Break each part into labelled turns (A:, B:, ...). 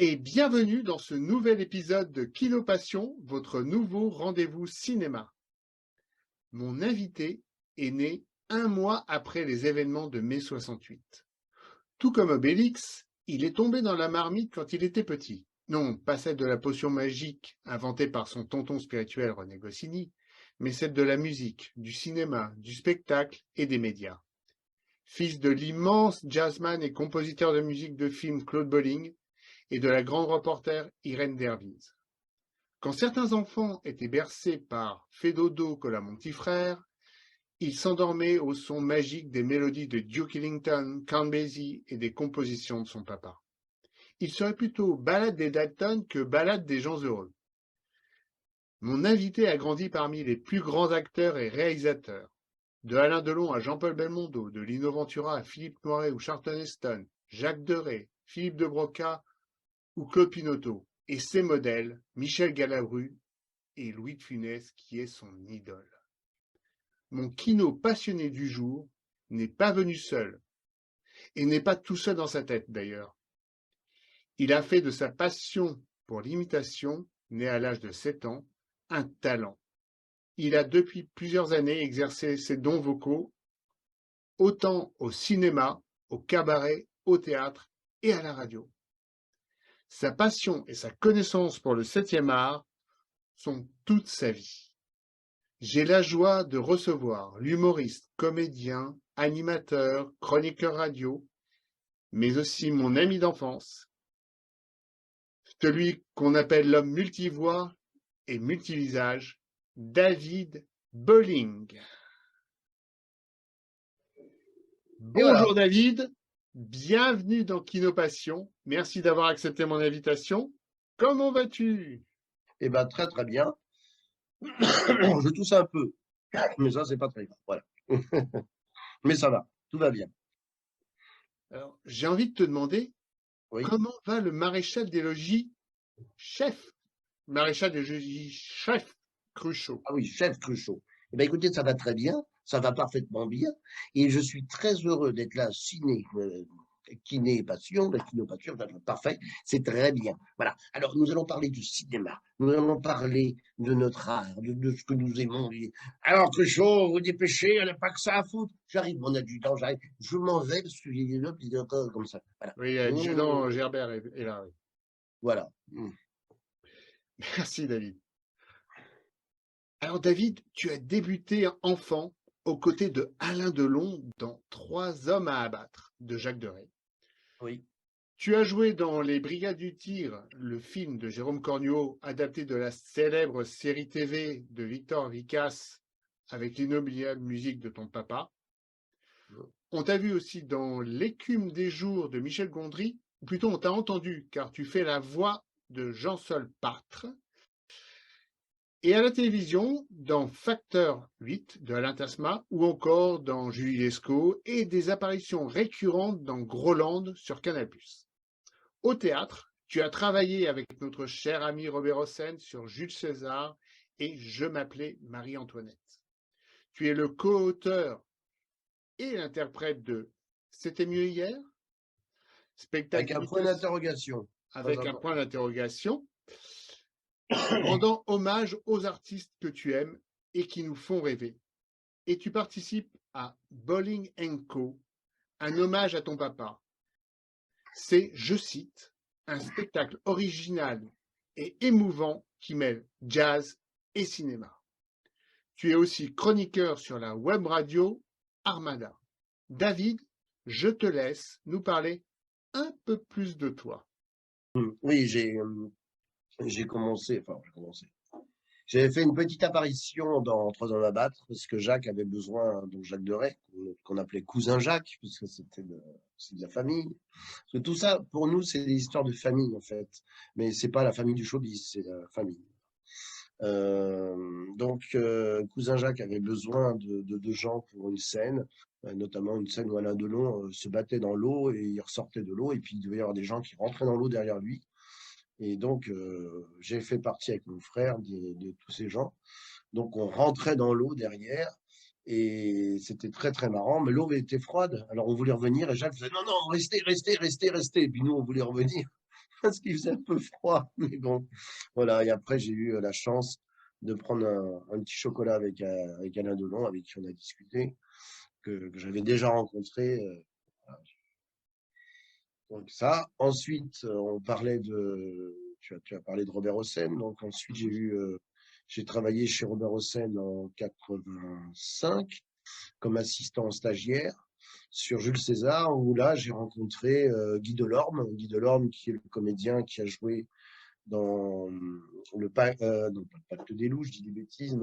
A: et bienvenue dans ce nouvel épisode de Kino Passion, votre nouveau rendez-vous cinéma. Mon invité est né un mois après les événements de mai 68. Tout comme Obélix, il est tombé dans la marmite quand il était petit. Non, pas celle de la potion magique inventée par son tonton spirituel René Goscinny, mais celle de la musique, du cinéma, du spectacle et des médias. Fils de l'immense jazzman et compositeur de musique de film Claude Bolling, et de la grande reporter Irène Dervise. Quand certains enfants étaient bercés par Fais dodo colla mon petit frère, ils s'endormaient au son magique des mélodies de Duke Ellington, Count Basie et des compositions de son papa. Il serait plutôt balade des Dalton que balade des gens heureux. Mon invité a grandi parmi les plus grands acteurs et réalisateurs. De Alain Delon à Jean-Paul Belmondo, de Lino Ventura à Philippe Noiret ou Charlton Heston, Jacques Deray, Philippe de Broca ou Claude Pinoteau, et ses modèles, Michel Galabru et Louis de Funès, qui est son idole. Mon kino passionné du jour n'est pas venu seul, et n'est pas tout seul dans sa tête d'ailleurs. Il a fait de sa passion pour l'imitation, né à l'âge de 7 ans, un talent. Il a depuis plusieurs années exercé ses dons vocaux, autant au cinéma, au cabaret, au théâtre et à la radio. Sa passion et sa connaissance pour le 7e art sont toute sa vie. J'ai la joie de recevoir l'humoriste, comédien, animateur, chroniqueur radio, mais aussi mon ami d'enfance, celui qu'on appelle l'homme multivoix et multivisage, David Bolling.
B: Et voilà.
A: Bonjour David, bienvenue dans Kino Passion. Merci d'avoir accepté mon invitation. Comment vas-tu?
B: Eh ben, très très bien. Je tousse un peu, mais ça, c'est pas très grave. Voilà. Mais ça va, tout va bien.
A: Alors, j'ai envie de te demander,
B: Oui.
A: comment va le maréchal des logis maréchal des logis chef Cruchot?
B: Ah oui, chef Cruchot. Eh ben, écoutez, ça va très bien, ça va parfaitement bien, et je suis très heureux d'être là, kiné passion, la kino passion, parfait, c'est très bien. Voilà. Alors, nous allons parler du cinéma, nous allons parler de notre art, de ce que nous aimons. Alors, Cruchot, vous dépêchez, elle n'a pas que ça à foutre. J'arrive, mon adjudant, j'arrive. Je m'en vais parce que j'ai des notes, il est encore comme ça. Voilà.
A: Oui, l'adjudant Gerbert est là. Oui.
B: Voilà.
A: Merci David. Alors David, tu as débuté enfant aux côtés de Alain Delon dans Trois hommes à abattre de Jacques Deray.
B: Oui.
A: Tu as joué dans Les Brigades du Tigre, le film de Jérôme Cornuau, adapté de la célèbre série TV de Victor Vicas avec l'inoubliable musique de ton papa. On t'a vu aussi dans L'écume des jours de Michel Gondry, ou plutôt on t'a entendu car tu fais la voix de Jean-Sol Pâtre. Et à la télévision, dans Facteur 8 de Alain Tasma, ou encore dans Julie Lescaut, et des apparitions récurrentes dans Groland sur Canal+. Au théâtre, tu as travaillé avec notre cher ami Robert Hossein sur Jules César et Je m'appelais Marie-Antoinette. Tu es le co-auteur et l'interprète de C'était mieux hier, spectacle
B: Avec un point d'interrogation.
A: avec un point d'interrogation, rendant hommage aux artistes que tu aimes et qui nous font rêver. Et tu participes à Bowling & Co, un hommage à ton papa. C'est, je cite, un spectacle original et émouvant qui mêle jazz et cinéma. Tu es aussi chroniqueur sur la web radio Armada. David, je te laisse nous parler un peu plus de toi.
B: Oui, j'ai commencé. J'avais fait une petite apparition dans Trois hommes à battre parce que Jacques avait besoin, donc Jacques Deray, qu'on appelait cousin Jacques, puisque c'est de la famille. Parce que tout ça, pour nous, c'est des histoires de famille, en fait. Mais c'est pas la famille du showbiz, c'est la famille. Cousin Jacques avait besoin de gens pour une scène, notamment une scène où Alain Delon se battait dans l'eau et il ressortait de l'eau, et puis il devait y avoir des gens qui rentraient dans l'eau derrière lui. Et donc, j'ai fait partie avec mon frère de tous ces gens. Donc, on rentrait dans l'eau derrière et c'était très, très marrant. Mais l'eau était froide. Alors, on voulait revenir et Jacques faisait non, non, restez, restez, restez, restez. Et puis nous, on voulait revenir. parce qu'il faisait un peu froid. Mais bon, voilà. Et après, j'ai eu la chance de prendre un petit chocolat avec Alain Delon, avec qui on a discuté, que j'avais déjà rencontré. Voilà. Donc ça. Ensuite, on parlait tu as parlé de Robert Hossein. Donc ensuite, j'ai travaillé chez Robert Hossein en 85 comme assistant stagiaire sur Jules César, où là, j'ai rencontré Guy Delorme, qui est le comédien qui a joué dans non, pas le Pacte des loups, je dis des bêtises,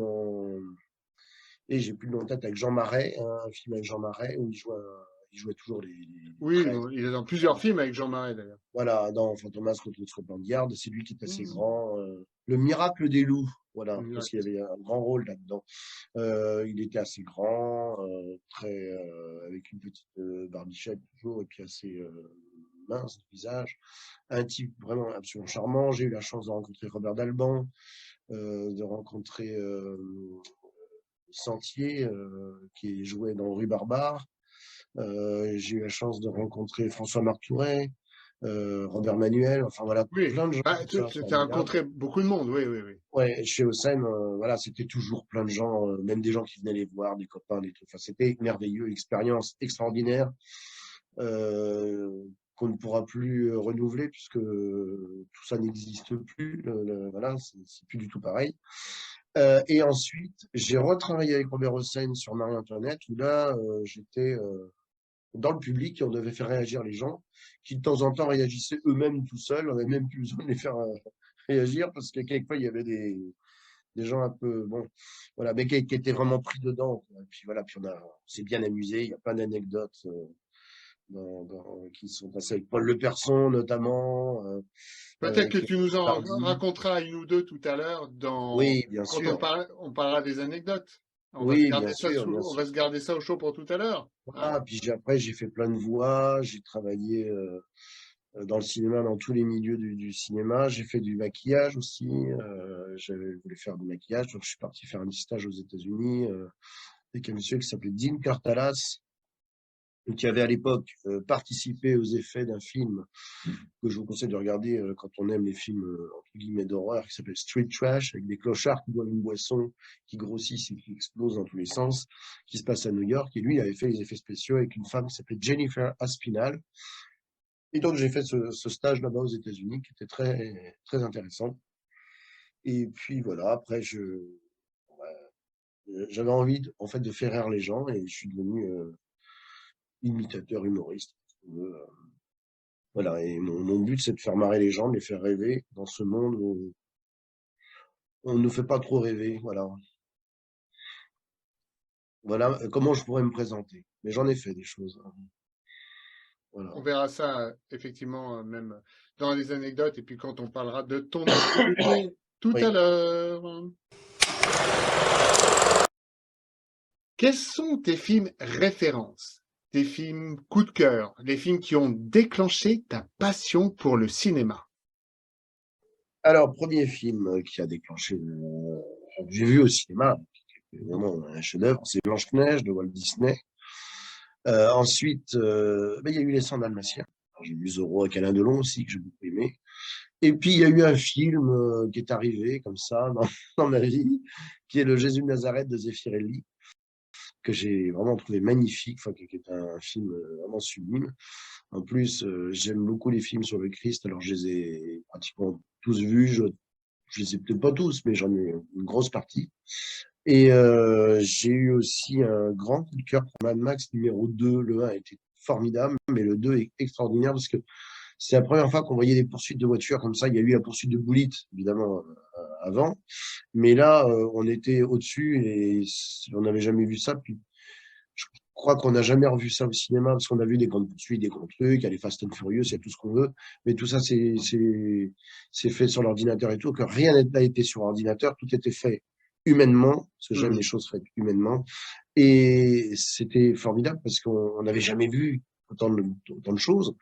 B: et j'ai plus le nom en tête, avec Jean Marais, un film avec Jean Marais, où il jouait toujours les
A: Oui,
B: prêtres.
A: il est dans plusieurs films avec Jean Marais d'ailleurs.
B: Voilà, dans Fantomas contre Scotland Yard, c'est lui qui est assez
A: Mmh.
B: grand. Le miracle des loups, voilà, parce qu'il
A: Exact.
B: avait un grand rôle là-dedans. Il était assez grand, avec une petite barbichette toujours, et puis assez mince de visage. Un type vraiment absolument charmant. J'ai eu la chance de rencontrer Robert Dalban, de rencontrer Sentier, qui jouait dans Rue Barbare. J'ai eu la chance de rencontrer François Martouret, Robert Manuel, enfin voilà,
A: Oui,
B: plein de gens
A: bah,
B: comme
A: tu
B: ça,
A: as
B: formidables.
A: rencontré beaucoup de monde, oui, oui, oui.
B: Ouais, chez Hossein, voilà, c'était toujours plein de gens, même des gens qui venaient les voir, des copains, des trucs. Enfin, c'était merveilleux, expérience extraordinaire, qu'on ne pourra plus renouveler puisque tout ça n'existe plus. Voilà, c'est plus du tout pareil. Et ensuite, j'ai retravaillé avec Robert Hossein sur Marie-Antoinette, où là, j'étais dans le public et on devait faire réagir les gens qui de temps en temps réagissaient eux-mêmes tout seuls. On n'avait même plus besoin de les faire réagir parce que quelquefois il y avait des gens un peu, bon, voilà, mais qui étaient vraiment pris dedans. Et puis voilà, puis on s'est bien amusé. Il y a plein d'anecdotes qui sont passées avec Paul Leperson notamment,
A: Peut-être que
B: avec
A: tu nous en
B: Tardy.
A: raconteras une ou deux tout à l'heure
B: Oui, bien
A: quand
B: sûr.
A: on parlera des anecdotes.
B: Oui, bien sûr, bien
A: On va
B: sûr.
A: se garder ça au chaud pour tout à l'heure, hein.
B: Voilà, puis après, j'ai fait plein de voix, j'ai travaillé dans le cinéma, dans tous les milieux du cinéma. J'ai fait du maquillage aussi. J'avais voulu faire du maquillage, donc je suis parti faire un petit stage aux États-Unis avec un monsieur qui s'appelait Dean Curtalas, qui avait à l'époque participé aux effets d'un film que je vous conseille de regarder quand on aime les films entre guillemets d'horreur, qui s'appelle Street Trash, avec des clochards qui boivent une boisson, qui grossissent et qui explosent dans tous les sens, qui se passe à New York. Et lui, il avait fait les effets spéciaux avec une femme qui s'appelait Jennifer Aspinall. Et donc, j'ai fait ce stage là-bas aux États-Unis qui était très, très intéressant. Et puis voilà, après, j'avais envie en fait de faire rire les gens et je suis devenu imitateur, humoriste. Voilà, et mon but, c'est de faire marrer les gens, de les faire rêver dans ce monde où on ne nous fait pas trop rêver. Voilà, voilà comment je pourrais me présenter. Mais j'en ai fait des choses, hein.
A: On
B: Voilà.
A: verra ça effectivement même dans les anecdotes et puis quand on parlera de ton activité tout à
B: Oui.
A: l'heure. Quels sont tes films références, tes films coup de cœur, les films qui ont déclenché ta passion pour le cinéma?
B: Alors, premier film qui a déclenché, j'ai vu au cinéma, qui est
A: Mmh.
B: vraiment un chef-d'œuvre, c'est Blanche-Neige de Walt Disney. Ensuite, il y a eu Les 100 Dalmatiens. J'ai vu Zorro avec Alain Delon aussi, que j'ai beaucoup aimé. Et puis, il y a eu un film qui est arrivé comme ça dans ma vie, qui est le Jésus de Nazareth de Zeffirelli, que j'ai vraiment trouvé magnifique, enfin, qui est un film vraiment sublime. En plus, j'aime beaucoup les films sur le Christ, alors je les ai pratiquement tous vus. Je les ai peut-être pas tous, mais j'en ai une grosse partie. Et j'ai eu aussi un grand coup de cœur pour Mad Max numéro 2. Le 1 a été formidable, mais le 2 est extraordinaire parce que c'est la première fois qu'on voyait des poursuites de voitures comme ça. Il y a eu la poursuite de Bullitt, évidemment, avant. Mais là, on était au-dessus et on n'avait jamais vu ça. Puis, je crois qu'on n'a jamais revu ça au cinéma parce qu'on a vu des grandes poursuites, des grands trucs, il y a les Fast and Furious, il y a tout ce qu'on veut. Mais tout ça, c'est fait sur l'ordinateur et tout. Que rien n'a été sur ordinateur, tout était fait humainement, parce que j'aime
A: Mmh.
B: les choses faites humainement. Et c'était formidable parce qu'on n'avait jamais vu autant de choses.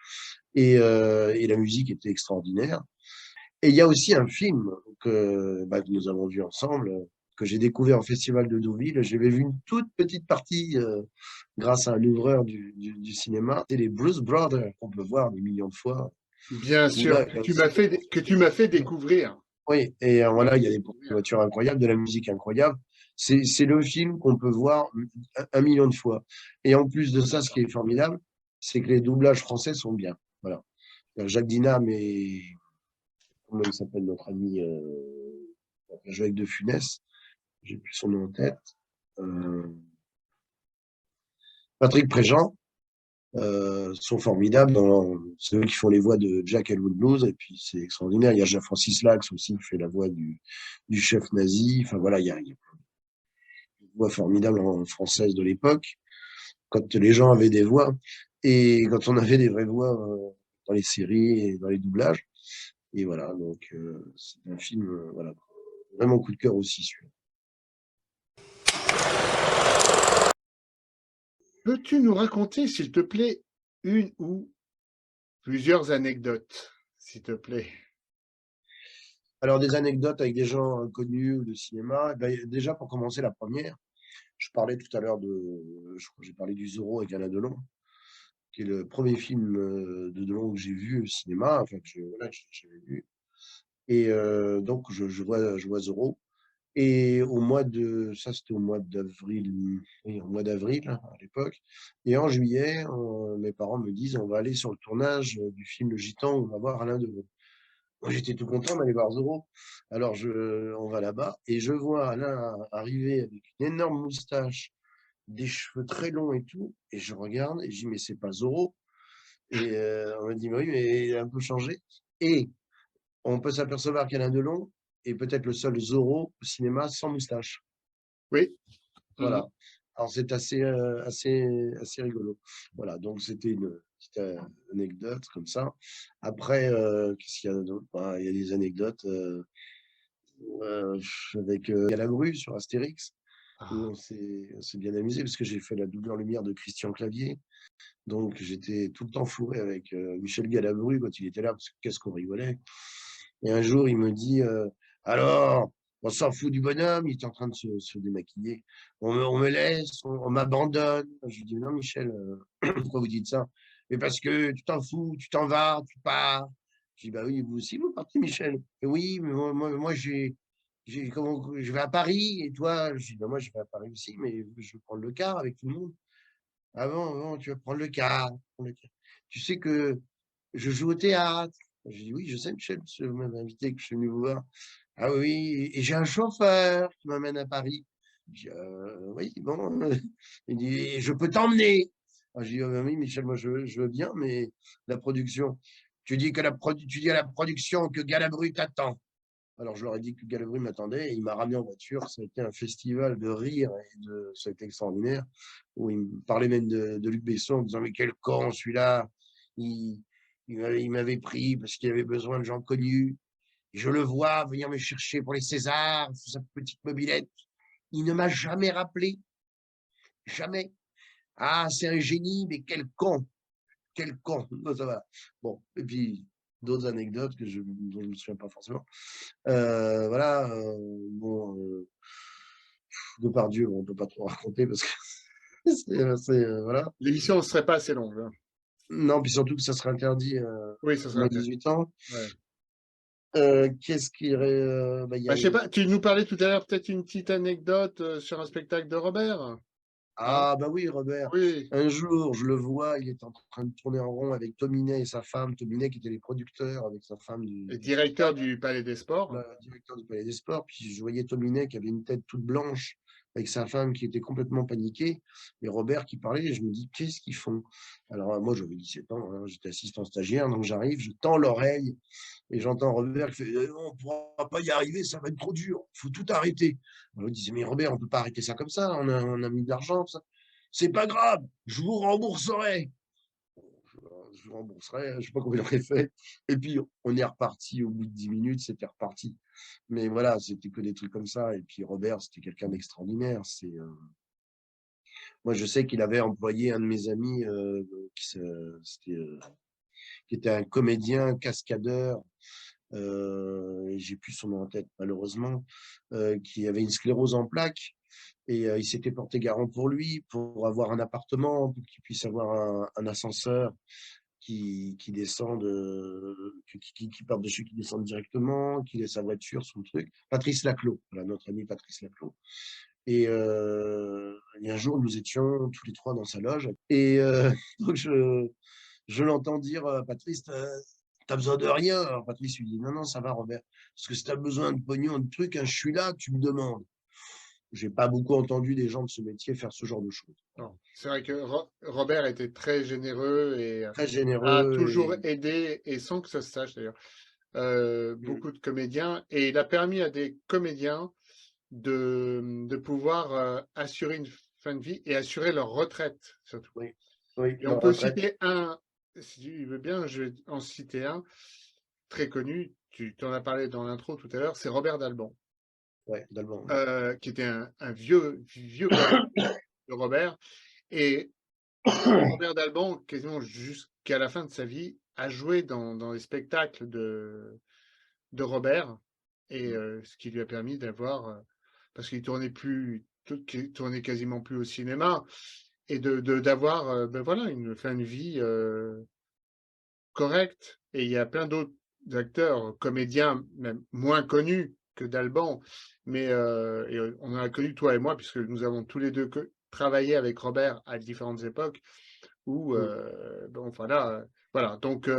B: Et la musique était extraordinaire. Et il y a aussi un film que nous avons vu ensemble, que j'ai découvert au Festival de Deauville. J'avais vu une toute petite partie grâce à un livreur du cinéma. C'est les Blues Brothers qu'on peut voir des millions de fois.
A: Bien
B: où
A: sûr,
B: là,
A: que tu m'as fait découvrir.
B: oui, et voilà, il y a des
A: Découvrir.
B: voitures incroyables, de la musique incroyable. C'est le film qu'on peut voir un million de fois. Et en plus de ça, ce qui est formidable, c'est que les doublages français sont bien. Voilà. Jacques Dinam et comment il s'appelle notre ami qui a joué avec De Funès, j'ai plus son nom en tête. Euh, Patrick Préjean sont formidables. C'est eux qui font les voix de Jack Elwood Blues, et puis c'est extraordinaire. Il y a Jean-Francis Lax aussi qui fait la voix du chef nazi. Enfin voilà, il y a une voix formidable en française de l'époque, quand les gens avaient des voix, et quand on avait des vraies voix dans les séries et dans les doublages. Et voilà, donc c'est un film, voilà, vraiment coup de cœur aussi, celui-là.
A: Peux-tu nous raconter, s'il te plaît, une ou plusieurs anecdotes, s'il te plaît?
B: Alors, des anecdotes avec des gens inconnus ou de cinéma. Eh ben, déjà, pour commencer, la première, je parlais tout à l'heure je crois que j'ai parlé du Zorro avec Alain Delon, qui est le premier film de Delon que j'ai vu au cinéma, enfin, voilà, que j'avais vu. Et donc, je vois Zorro. Et ça c'était au mois d'avril, oui, au mois d'avril hein, à l'époque. Et en juillet, mes parents me disent, on va aller sur le tournage du film Le Gitan, on va voir Alain Delon. Moi, j'étais tout content d'aller voir Zorro. Alors, on va là-bas et je vois Alain arriver avec une énorme moustache, des cheveux très longs et tout. Et je regarde et je dis, mais c'est pas Zorro. Et on m'a dit, mais oui, mais il a un peu changé. Et on peut s'apercevoir qu'Alain Delon est peut-être le seul Zorro au cinéma sans moustache.
A: Oui. Mhm.
B: Voilà. Alors, c'est assez rigolo. Voilà. Donc, c'était une petite anecdote comme ça. Après, qu'est-ce qu'il y a d'autre? Bah, il y a des anecdotes euh, avec Galabru sur Astérix, où
A: Ah,
B: on s'est bien amusé parce que j'ai fait la doublure lumière de Christian Clavier. Donc, j'étais tout le temps fourré avec Michel Galabru quand il était là, parce que qu'est-ce qu'on rigolait. Et un jour, il me dit alors, on s'en fout du bonhomme, il était en train de se démaquiller. On me laisse, on m'abandonne. Je lui dis non, Michel, pourquoi vous dites ça? Mais parce que tu t'en fous, tu t'en vas, tu pars. Je dis bah oui, vous aussi, vous partez, Michel. Et oui, mais moi je vais à Paris et toi, je dis bah, moi, je vais à Paris aussi, mais je vais prendre le car avec tout le monde. Ah bon, bon, tu vas prendre le car. Prendre le car. Tu sais que je joue au théâtre. J'ai dit, oui, je sais, Michel, parce que vous m'avez invité, que je suis venu vous voir. Ah oui, et j'ai un chauffeur qui m'amène à Paris. Je dis, oui, bon. Il dit, je peux t'emmener. Ah, je dis, ah, ben oui, Michel, moi, je veux bien, mais la production. Tu dis à la production que Galabru t'attend. Alors, je leur ai dit que Galabru m'attendait et il m'a ramené en voiture. Ça a été un festival de rire ça a été extraordinaire. Où il me parlait même de Luc Besson en disant, mais quel con celui-là. Il, il m'avait pris parce qu'il avait besoin de gens connus. Et je le vois venir me chercher pour les Césars, sur sa petite mobilette. Il ne m'a jamais rappelé. Jamais. Ah, c'est un génie, mais quel con. Quel con. Bon, ça va. Bon, et puis d'autres anecdotes dont je ne me souviens pas forcément. Voilà. Bon, Depardieu, on ne peut pas trop raconter parce que voilà.
A: l'émission ne serait pas assez longue, hein.
B: Non, puis surtout que ça serait interdit
A: Oui, ça serait
B: moins
A: intéressant.
B: 18 ans.
A: Ouais.
B: Qu'est-ce qu'il y aurait bah, il y
A: Bah,
B: a
A: je sais pas, tu nous parlais tout à l'heure peut-être une petite anecdote sur un spectacle de Robert, non?
B: Ah, bah oui, Robert.
A: Oui,
B: Un jour, je le vois, il est en train de tourner en rond avec Tominet et sa femme. Tominet qui était les producteurs avec sa femme
A: le
B: du
A: directeur
B: spectacle,
A: du Palais des Sports.
B: le directeur du Palais des Sports. Puis je voyais Tominet qui avait une tête toute blanche avec sa femme qui était complètement paniquée. Et Robert qui parlait, et je me dis, qu'est-ce qu'ils font? Alors, moi, j'avais 17 ans, hein, j'étais assistant stagiaire, donc j'arrive, je tends l'oreille et j'entends Robert qui fait on ne pourra pas y arriver, ça va être trop dur, il faut tout arrêter. Alors, je disais mais Robert, on ne peut pas arrêter ça comme ça, on a mis de l'argent, ça. C'est pas grave, je vous rembourserai. Je vous rembourserai, je ne sais pas combien j'aurais fait. Et puis, on est reparti au bout de 10 minutes, c'était reparti. Mais voilà, c'était que des trucs comme ça. Et puis, Robert, c'était quelqu'un d'extraordinaire. Moi, je sais qu'il avait employé un de mes amis qui était un comédien, cascadeur, j'ai plus son nom en tête malheureusement, qui avait une sclérose en plaques. Et il s'était porté garant pour lui, pour avoir un appartement, pour qu'il puisse avoir un ascenseur qui descendent, qui par-dessus, qui descendent directement, qui laisse sa voiture, son truc. Patrice Laclos, voilà, notre ami Patrice Laclos. Et un jour, nous étions tous les trois dans sa loge. Donc, je l'entends dire, Patrice, t'as besoin de rien. Alors, Patrice lui dit, non, non, ça va, Robert. Parce que si t'as besoin de pognon, de trucs, hein, je suis là, tu me demandes. J'ai pas beaucoup entendu des gens de ce métier faire ce genre de choses.
A: Non. C'est vrai que Robert était très généreux et
B: Très
A: a
B: généreux
A: toujours
B: et
A: aidé, et sans que ça se sache d'ailleurs,
B: mmh,
A: beaucoup de comédiens. Et il a permis à des comédiens de pouvoir assurer une fin de vie et assurer leur retraite, surtout.
B: oui, oui,
A: Et on
B: leur
A: peut
B: retraite.
A: citer un, si tu veux bien, je vais en citer un très connu, tu t'en as parlé dans l'intro tout à l'heure, c'est Robert Dalban,
B: Ouais, d'Alban, ouais.
A: qui était un vieux collègue de Robert. Et Robert Dalban, quasiment jusqu'à la fin de sa vie, a joué dans les spectacles de Robert, et ce qui lui a permis d'avoir, parce qu'il tournait plus, qu'il tournait quasiment plus au cinéma, et d'avoir, ben voilà, une fin de vie correcte. Et il y a plein d'autres acteurs, comédiens, même moins connus que Dalban, mais on en a connu toi et moi, puisque nous avons tous les deux travaillé avec Robert à différentes époques, où
B: Mmh.
A: bon voilà, voilà. Donc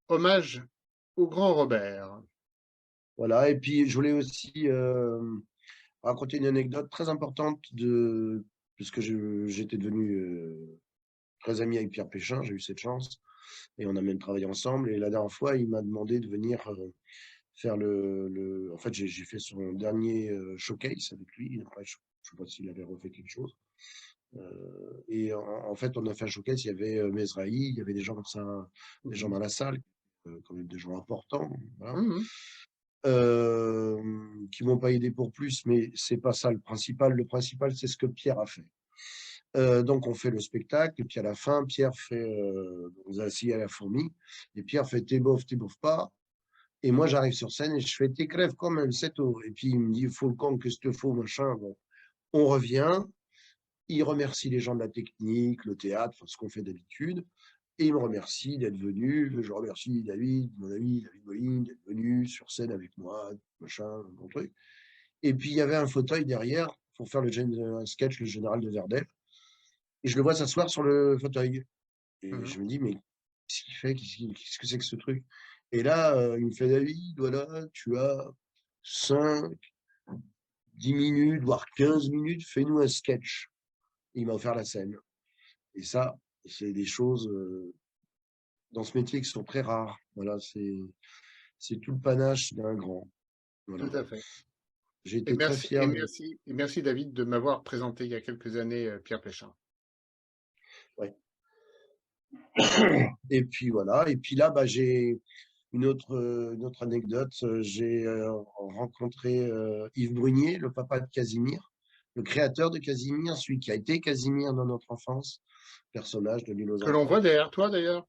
A: hommage au grand Robert.
B: Voilà, et puis je voulais aussi raconter une anecdote très importante puisque j'étais devenu très ami avec Pierre Péchin, j'ai eu cette chance, et on a même travaillé ensemble. Et la dernière fois, il m'a demandé de venir faire en fait, j'ai fait son dernier showcase avec lui. Après, je ne sais pas s'il avait refait quelque chose. En fait, on a fait un showcase, il y avait Mesrahi, il y avait des gens comme ça, des gens
A: Mhm.
B: dans la salle, quand même des gens importants, voilà.
A: Mhm.
B: Qui m'ont pas aidé pour plus, mais c'est pas ça le principal. Le principal, c'est ce que Pierre a fait. Donc on fait le spectacle, et puis à la fin, Pierre fait, on s'est assis à la fourmi, et Pierre fait t'es bof pas. Et moi, j'arrive sur scène et je fais t'es crève comme un seto. Et puis il me dit, il faut le con, qu'est-ce que faut, machin. Bon. On revient, il remercie les gens de la technique, le théâtre, ce qu'on fait d'habitude. Et il me remercie d'être venu. Je remercie David, mon ami David Boline, d'être venu sur scène avec moi, machin, bon truc. Et puis il y avait un fauteuil derrière pour faire un sketch, le général de Verdun. Et je le vois s'asseoir sur le fauteuil. Et
A: Mhm.
B: je me dis, mais qu'est-ce qu'il fait? Qu'est-ce que c'est que ce truc? Et là, il me fait, David, voilà, tu as 5, 10 minutes, voire 15 minutes, fais-nous un sketch. Et il m'a offert la scène. Et ça, c'est des choses dans ce métier qui sont très rares. Voilà, c'est tout le panache d'un grand. Voilà.
A: Tout à fait.
B: J'ai été très fier de.
A: Et merci David de m'avoir présenté il y a quelques années Pierre Péchin.
B: Ouais. Et puis voilà. Et puis là, bah, j'ai une autre anecdote. J'ai rencontré Yves Brunier, le papa de Casimir, le créateur de Casimir, celui qui a été Casimir dans notre enfance, personnage de l'île aux
A: Que l'on
B: enfants.
A: voit derrière toi d'ailleurs.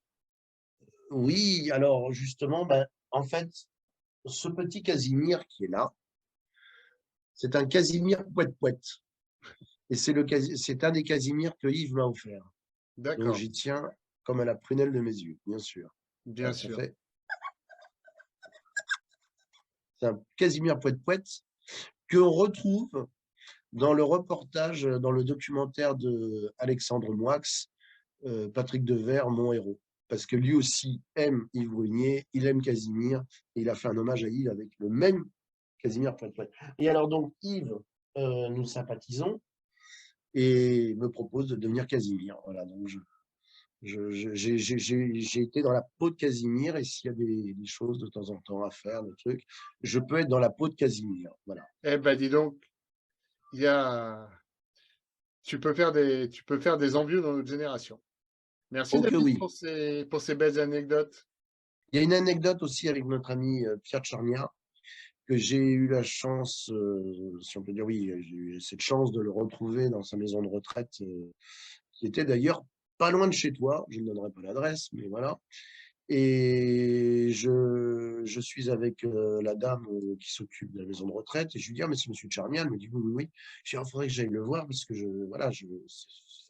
B: Oui, alors justement, ben, en fait, ce petit Casimir qui est là, c'est un Casimir poète-poète. Et c'est un des Casimirs que Yves m'a offert. Donc
A: D'accord,
B: j'y tiens comme à la prunelle de mes yeux, bien sûr.
A: bien
B: Voilà, ça
A: sûr.
B: fait. C'est un Casimir poète-poète qu'on retrouve dans le reportage, dans le documentaire de Alexandre Moix, Patrick Devers, mon héros. Parce que lui aussi aime Yves Brunier, il aime Casimir, et il a fait un hommage à Yves avec le même Casimir poète-poète. Et alors donc Yves, nous sympathisons, et me propose de devenir Casimir. Voilà, donc j'ai été dans la peau de Casimir, et s'il y a des choses de temps en temps à faire, des trucs, je peux être dans la peau de Casimir. Voilà.
A: Eh ben dis donc, il y a, tu peux faire des envieux dans notre génération. Merci
B: Oh que
A: David
B: oui.
A: pour ces belles anecdotes.
B: Il y a une anecdote aussi avec notre ami Pierre Charnia, que j'ai eu la chance, si on peut dire oui, j'ai eu cette chance de le retrouver dans sa maison de retraite, qui était d'ailleurs pas loin de chez toi. Je ne donnerai pas l'adresse, mais voilà. Et je suis avec la dame qui s'occupe de la maison de retraite et je lui dis, ah, mais c'est monsieur Tchernia. Elle me dit, oui, oui, oui. Je dis, il faudrait que j'aille le voir parce que voilà, c'est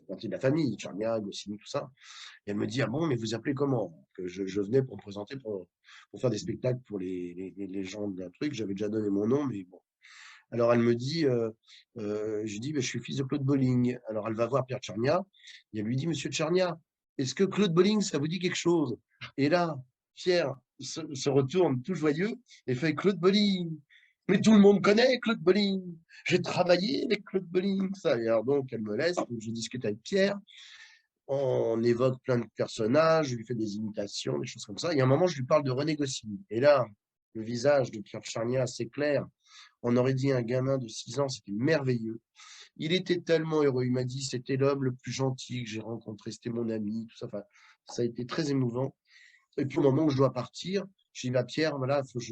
B: partie de la famille, Tchernia, Goscinny, tout ça. Et elle me dit, ah bon, mais vous appelez comment? Que je venais pour me présenter pour faire des spectacles pour les gens d'un truc. J'avais déjà donné mon nom, mais bon. Alors elle me dit, je lui dis, bah, je suis fils de Claude Bolling. Alors elle va voir Pierre Tchernia et elle lui dit, monsieur Tchernia, est-ce que Claude Bolling, ça vous dit quelque chose? Et là, Pierre se retourne tout joyeux et fait Claude Bolling. Mais tout le monde connaît Claude Bolling. J'ai travaillé avec Claude Bolling. Ça. Et alors donc, elle me laisse, donc je discute avec Pierre. On évoque plein de personnages, je lui fais des imitations, des choses comme ça. Et à un moment, je lui parle de René Goscinny. Et là, le visage de Pierre Tchernia s'éclaire. On aurait dit un gamin de 6 ans, c'était merveilleux. Il était tellement heureux. Il m'a dit, c'était l'homme le plus gentil que j'ai rencontré, c'était mon ami, tout ça. Enfin, ça a été très émouvant. Et puis au moment où je dois partir, je dis, bah, Pierre, voilà, faut que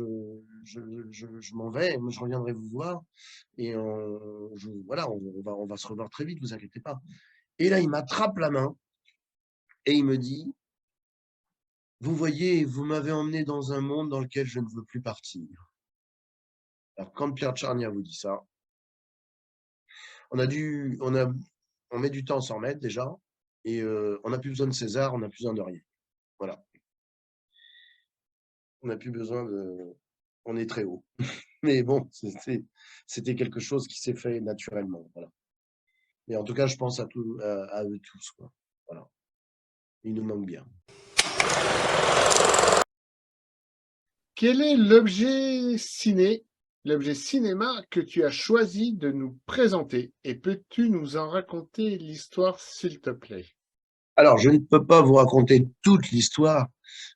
B: je m'en vais, je reviendrai vous voir. Et voilà, on va se revoir très vite, vous inquiétez pas. Et là, il m'attrape la main et il me dit, vous voyez, vous m'avez emmené dans un monde dans lequel je ne veux plus partir. Alors, quand Pierre Tchernia vous dit ça, on met du temps à s'en remettre déjà, et on n'a plus besoin de César, on n'a plus besoin de rien. Voilà. On n'a plus besoin de. On est très haut. Mais bon, c'était quelque chose qui s'est fait naturellement. Voilà. Et en tout cas, je pense à eux tous, quoi. Voilà. Ils nous manquent bien.
A: Quel est l'objet cinéma que tu as choisi de nous présenter et peux-tu nous en raconter l'histoire, s'il te plaît?
B: Alors, je ne peux pas vous raconter toute l'histoire,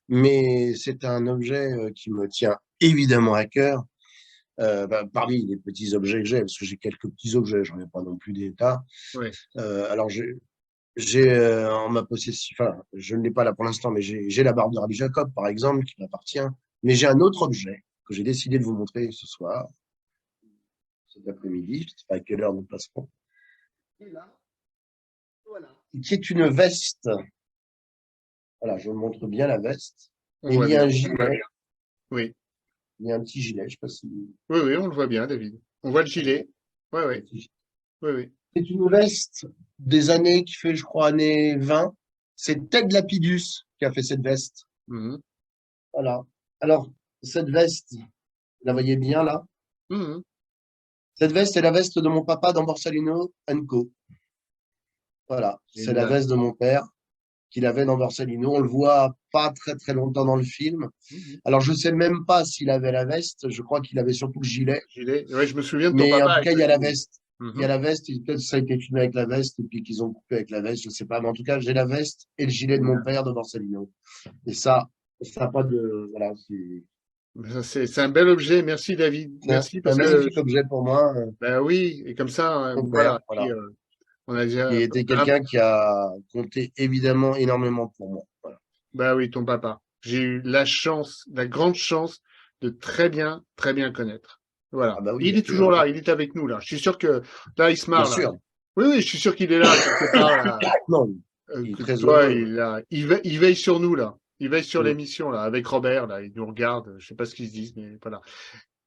B: mais c'est un objet qui me tient évidemment à cœur. Parmi les petits objets que j'ai, parce que j'ai quelques petits objets, j'en ai pas non plus des tas.
A: Oui.
B: Alors, j'ai en ma possession, enfin, je ne l'ai pas là pour l'instant, mais j'ai la barbe de Rabbi Jacob, par exemple, qui m'appartient. Mais j'ai un autre objet que j'ai décidé de vous montrer ce soir, cet après-midi, je ne sais pas à quelle heure nous passerons. Et là, voilà. Qui est une veste. Voilà, je vous montre bien la veste.
A: On
B: Et il
A: voit
B: y a
A: bien.
B: un gilet.
A: Oui.
B: Il y a un petit gilet, je ne sais pas si.
A: Oui, oui, on le voit bien, David. On voit le gilet. Oui, oui, oui, oui.
B: C'est une veste des années qui fait, je crois, années 20. C'est Ted Lapidus qui a fait cette veste.
A: Mhm.
B: Voilà. Alors, cette veste, vous la voyez bien là.
A: Mhm.
B: Cette veste est la veste de mon papa dans Borsalino Co. Voilà. C'est la
A: Génial.
B: veste de mon père qu'il avait dans Borsalino. On le voit pas très très longtemps dans le film.
A: Mhm.
B: Alors, je sais même pas s'il avait la veste. Je crois qu'il avait surtout le gilet.
A: Gilet. Oui, je me souviens de ton
B: Mais
A: papa
B: en tout
A: avec
B: cas, il
A: le
B: y a la
A: gilet.
B: veste. Il y a
A: Mhm.
B: la veste, et peut-être ça a été filmé avec la veste, et puis qu'ils ont coupé avec la veste, je ne sais pas. Mais en tout cas, j'ai la veste et le gilet de mon
A: Génial.
B: père de Borsalino. Et ça n'a pas de. Voilà,
A: Mais ça, c'est un bel objet. Merci, David.
B: c'est
A: Merci
B: un
A: parce que,
B: magnifique objet pour moi,
A: ben oui, et comme ça,
B: mon père,
A: voilà. Puis,
B: voilà.
A: on a
B: Qui
A: déjà,
B: était quelqu'un qui a compté évidemment énormément pour moi. Voilà.
A: ben oui, ton papa. J'ai eu la chance, la grande chance de très bien connaître.
B: Ah
A: Voilà.
B: bah
A: Et
B: oui,
A: il
B: bien
A: est
B: sûr.
A: toujours là. Il est avec nous, là. Je suis sûr que, là, il se
B: Bien
A: marre, là.
B: sûr.
A: Oui, oui, je suis sûr qu'il est là, quelque part, là.
B: Non, il est
A: Que
B: très
A: toi,
B: heureux.
A: il veille sur nous, là. Il veille sur
B: Mm.
A: l'émission, là, avec Robert, là. Il nous regarde. Je sais pas ce qu'ils se disent, mais voilà.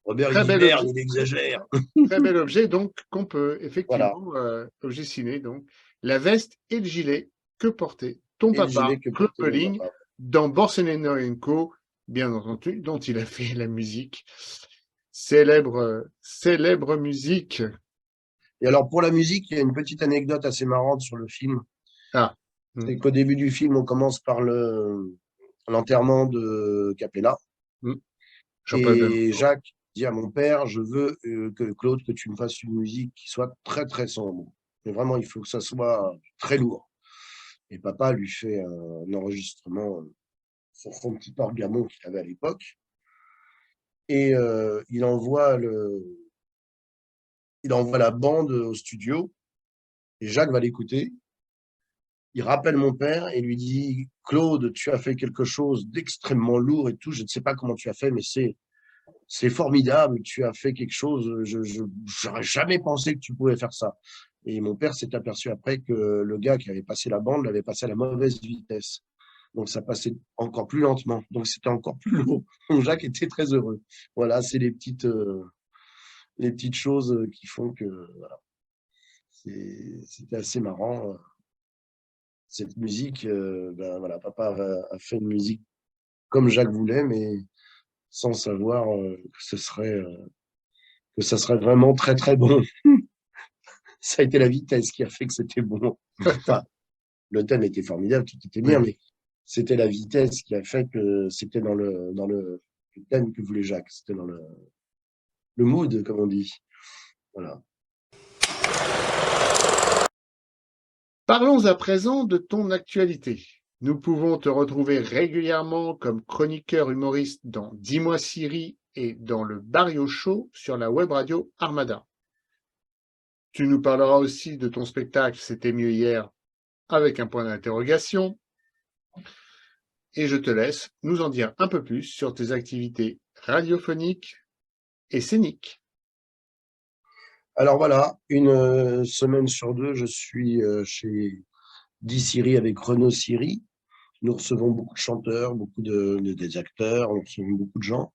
B: Robert, il
A: Très bel
B: hiberne,
A: objet.
B: il exagère.
A: Très bel objet, donc, qu'on peut
B: Voilà.
A: effectivement, objet ciné, donc, la veste et le gilet que portait ton
B: Et le
A: papa,
B: gilet que
A: Claude
B: portait mon
A: Pelling,
B: papa.
A: dans Borsalino Co, bien entendu, dont il a fait la musique. Célèbre musique.
B: Et alors, pour la musique, il y a une petite anecdote assez marrante sur le film.
A: Ah, mm,
B: C'est qu'au début du film, on commence par l'enterrement de Capella.
A: mm, Jean-Paul
B: Et
A: Belmondo.
B: Jacques dit à mon père, je veux que Claude, que tu me fasses une musique qui soit très, très sombre. Mais vraiment, il faut que ça soit très lourd. Et papa lui fait un enregistrement sur son petit orgamon qu'il avait à l'époque. Et il envoie la bande au studio. Et Jacques va l'écouter. Il rappelle mon père et lui dit, Claude, tu as fait quelque chose d'extrêmement lourd et tout. Je ne sais pas comment tu as fait, mais c'est formidable. Tu as fait quelque chose. J'aurais jamais pensé que tu pouvais faire ça. Et mon père s'est aperçu après que le gars qui avait passé la bande l'avait passé à la mauvaise vitesse. Donc, ça passait encore plus lentement. Donc, c'était encore plus lourd. Donc, Jacques était très heureux. Voilà, c'est les petites choses qui font que voilà, c'était assez marrant. Cette musique, ben voilà, papa a fait une musique comme Jacques voulait, mais sans savoir que ça serait vraiment très très bon. Ça a été la vitesse qui a fait que c'était bon. Enfin, le thème était formidable, tout était
A: Oui,
B: bien,
A: oui.
B: mais c'était la vitesse qui a fait que c'était le thème que voulait Jacques. C'était dans le mood, comme on dit. Voilà.
A: Parlons à présent de ton actualité. Nous pouvons te retrouver régulièrement comme chroniqueur humoriste dans Dis-moi Siri et dans le Barrio Show sur la web radio Armada. Tu nous parleras aussi de ton spectacle C'était mieux hier avec un point d'interrogation. Et je te laisse nous en dire un peu plus sur tes activités radiophoniques et scéniques.
B: Alors voilà, une semaine sur deux, je suis chez Siri avec Renaud Siri. Nous recevons beaucoup de chanteurs, beaucoup des acteurs, nous recevons beaucoup de gens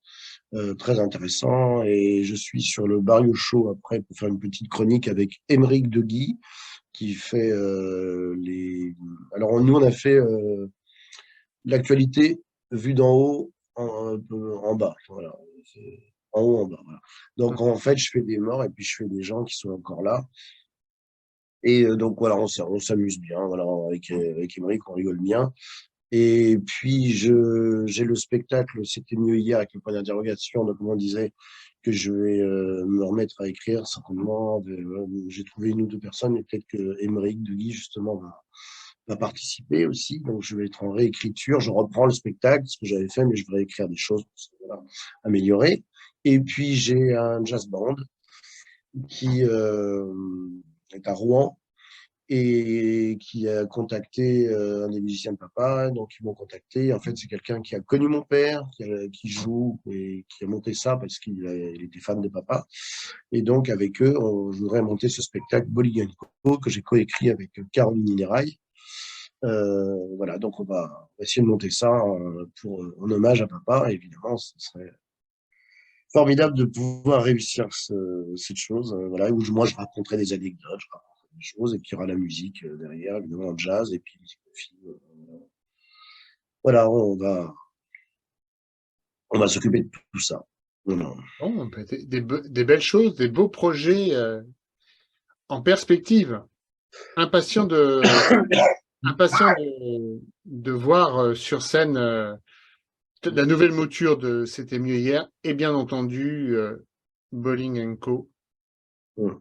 B: très intéressants. Et je suis sur le Barrio Show après pour faire une petite chronique avec Émeric Deguy qui fait les. Alors nous, on a fait l'actualité vue d'en haut en bas. Voilà. En haut, en bas. Voilà. Donc en fait, je fais des morts et puis je fais des gens qui sont encore là. Et donc voilà, on s'amuse bien. Voilà, avec Émeric, on rigole bien. Et puis, j'ai le spectacle, c'était mieux hier avec le point d'interrogation, donc comme on disait que je vais me remettre à écrire certainement. J'ai trouvé une ou deux personnes, et peut-être que Émeric Deguy, justement, va participer aussi. Donc, je vais être en réécriture. Je reprends le spectacle, ce que j'avais fait, mais je vais réécrire des choses pour voilà, améliorer. Et puis, j'ai un jazz band qui est à Rouen et qui a contacté un des musiciens de papa. Donc, ils m'ont contacté. En fait, c'est quelqu'un qui a connu mon père, qui joue et qui a monté ça parce il était fan de papa. Et donc, avec eux, je voudrais monter ce spectacle Bolly Co que j'ai coécrit avec Caroline Inerail. Voilà, donc on va essayer de monter ça en hommage à papa. Et évidemment, ce serait formidable de pouvoir réussir cette chose, voilà, où moi je raconterai des anecdotes, je raconterai des choses, et puis il y aura la musique derrière, évidemment, en jazz, et puis musique de film. Voilà, on va s'occuper de tout ça. Voilà.
A: Bon, des belles choses, des beaux projets en perspective. Impatient de, impatient de voir sur scène la nouvelle mouture de C'était mieux hier et bien entendu Bowling Co.
B: Voilà.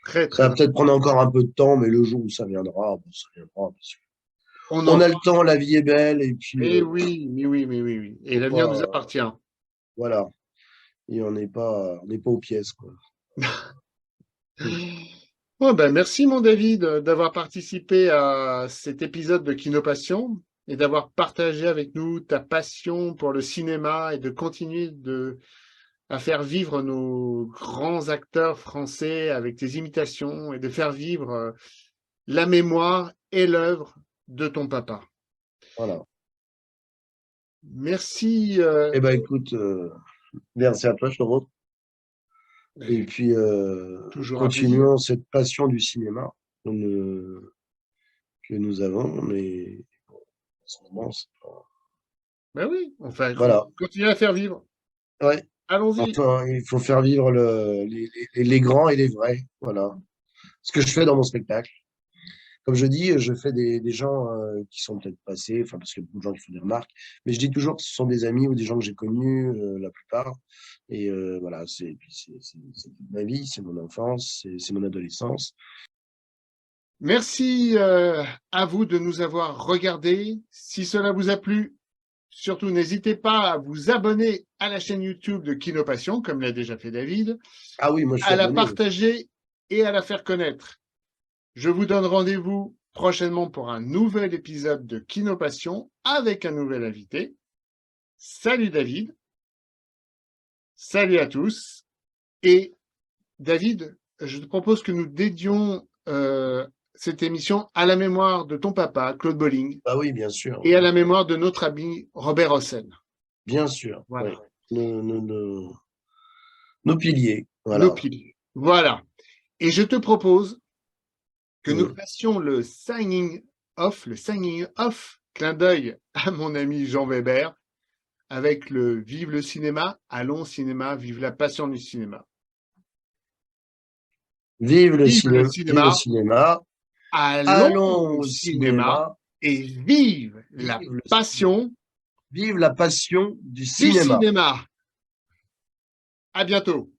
A: Très,
B: Ça
A: très
B: va peut-être prendre encore un peu de temps, mais le jour où ça viendra, bon, ça viendra. Parce que
A: On
B: on
A: en...
B: a le temps, la vie est belle, et puis
A: Mais oui, mais oui, mais oui, oui. Et
B: faut
A: l'avenir nous
B: pas,
A: appartient.
B: voilà, et on n'est pas aux pièces, quoi.
A: Bon, ben, merci mon David d'avoir participé à cet épisode de Kinopassion et d'avoir partagé avec nous ta passion pour le cinéma et de continuer à faire vivre nos grands acteurs français avec tes imitations et de faire vivre la mémoire et l'œuvre de ton papa.
B: Voilà.
A: Merci.
B: Eh ben, écoute, merci à toi, Choro. Et puis,
A: Toujours un plaisir.
B: continuons cette passion du cinéma que nous avons, mais en ce moment,
A: Ben oui, enfin,
B: voilà.
A: continue à faire vivre.
B: Ouais.
A: Allons-y.
B: Enfin, il faut faire vivre les grands et les vrais. Voilà. Ce que je fais dans mon spectacle. Comme je dis, je fais des gens qui sont peut-être passés, enfin, parce qu'il y a beaucoup de gens qui font des remarques, mais je dis toujours que ce sont des amis ou des gens que j'ai connus, la plupart. Et voilà, c'est toute ma vie, c'est mon enfance, c'est mon adolescence.
A: Merci à vous de nous avoir regardés. Si cela vous a plu, surtout n'hésitez pas à vous abonner à la chaîne YouTube de Kinopassion, comme l'a déjà fait David,
B: Ah oui, moi je suis
A: à la
B: abonné.
A: partager et à la faire connaître. Je vous donne rendez-vous prochainement pour un nouvel épisode de Kinopassion avec un nouvel invité. Salut David, salut à tous. Et David, je te propose que nous dédions cette émission à la mémoire de ton papa, Claude Bolling,
B: Bah oui, bien sûr.
A: et à la mémoire de notre ami Robert Hossein.
B: Bien sûr.
A: Voilà.
B: Oui. Nos piliers. Voilà.
A: Nos piliers. Voilà. Et je te propose que nous
B: Mm.
A: fassions le signing off, clin d'œil à mon ami Jean Weber, avec le Vive le cinéma, allons cinéma, vive la passion du cinéma.
B: Vive le
A: Vive le
B: cinéma. Vive le
A: cinéma,
B: cinéma.
A: allons au cinéma et vive la
B: Vive le
A: passion
B: Vive la passion du
A: du
B: cinéma.
A: cinéma. À bientôt.